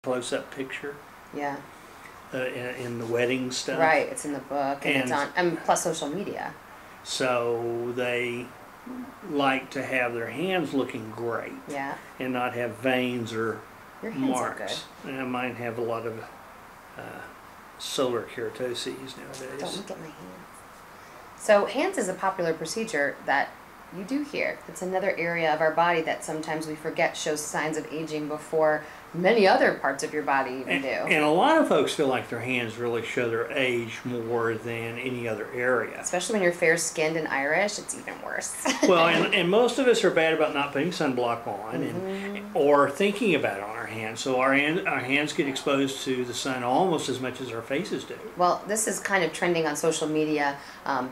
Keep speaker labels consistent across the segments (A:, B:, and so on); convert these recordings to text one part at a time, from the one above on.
A: close-up picture.
B: Yeah.
A: In the wedding stuff.
B: Right, it's in the book, and it's on, plus social media.
A: So they like to have their hands looking great.
B: Yeah.
A: And not have veins or
B: Your hands
A: marks.
B: Are good.
A: And mine have a lot of solar keratoses nowadays.
B: Don't look at my hands. So hands is a popular procedure that you do here. It's another area of our body that sometimes we forget shows signs of aging before many other parts of your body even do.
A: And a lot of folks feel like their hands really show their age more than any other area.
B: Especially when you're fair-skinned and Irish, it's even worse.
A: Well, and most of us are bad about not putting sunblock on or thinking about it on our hands. So our hands get exposed to the sun almost as much as our faces do.
B: Well, this is kind of trending on social media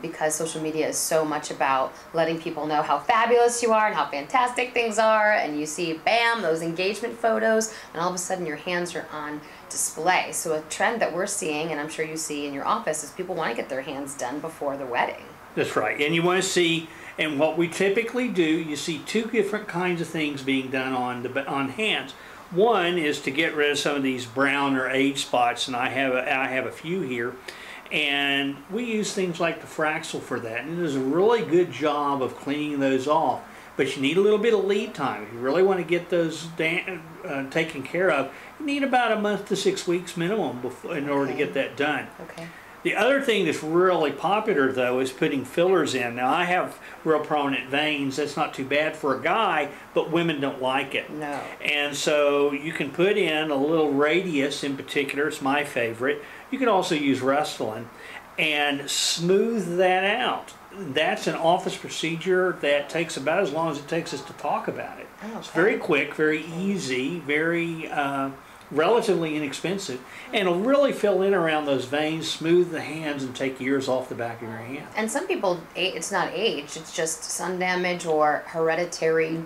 B: because social media is so much about letting people know how fabulous you are and how fantastic things are. And you see, bam, those engagement photos, and all of a sudden your hands are on display. So a trend that we're seeing, and I'm sure you see in your office, is people want to get their hands done before the wedding.
A: That's right. And you want to see, and what we typically do, you see two different kinds of things being done on hands. One is to get rid of some of these brown or age spots, and I have a few here. And we use things like the Fraxel for that, and it does a really good job of cleaning those off. But you need a little bit of lead time. If you really want to get those taken care of, you need about a month to 6 weeks minimum in order to get that done.
B: Okay.
A: The other thing that's really popular, though, is putting fillers in. Now, I have real prominent veins. That's not too bad for a guy, but women don't like it.
B: No.
A: And so you can put in a little radius in particular. It's my favorite. You can also use Restylane and smooth that out. That's an office procedure that takes about as long as it takes us to talk about it.
B: Okay.
A: It's very quick, very easy, very relatively inexpensive, and it'll really fill in around those veins, smooth the hands, and take years off the back of your hand.
B: And some people, it's not age, it's just sun damage or hereditary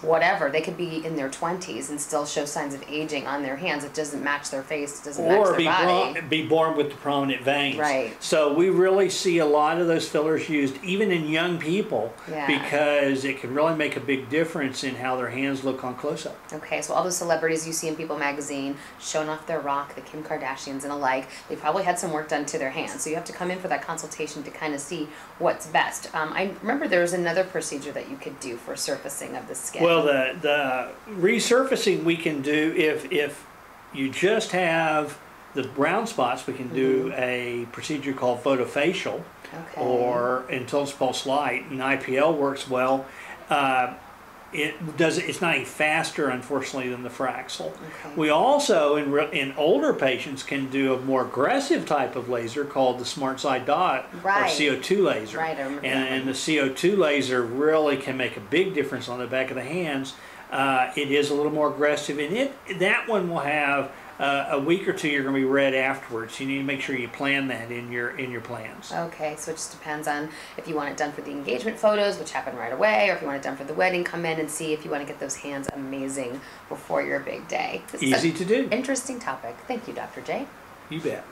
B: whatever. They could be in their 20s and still show signs of aging on their hands. It doesn't match their face, it doesn't match their body.
A: Or be born with the prominent veins.
B: Right.
A: So we really see a lot of those fillers used even in young people because it can really make a big difference in how their hands look on close-up.
B: Okay, so all those celebrities you see in People magazine showing off their rock, the Kim Kardashians and alike, they probably had some work done to their hands. So you have to come in for that consultation to kind of see what's best. I remember there was another procedure that you could do for surfacing of the skin.
A: Well, the resurfacing we can do if you just have the brown spots, we can do a procedure called photofacial or intense pulse light, and IPL works well. It's not any faster, unfortunately, than the Fraxel. We also, in older patients, can do a more aggressive type of laser called the Smart Side Dot or CO2 laser.
B: Right, I remember
A: and the CO2 laser really can make a big difference on the back of the hands. It is a little more aggressive, and that one will have a week or two you're going to be red afterwards. You need to make sure you plan that in your plans.
B: Okay, so it just depends on if you want it done for the engagement photos, which happen right away, or if you want it done for the wedding, come in and see if you want to get those hands amazing before your big day.
A: Easy to do.
B: Interesting topic. Thank you, Dr. J.
A: You bet.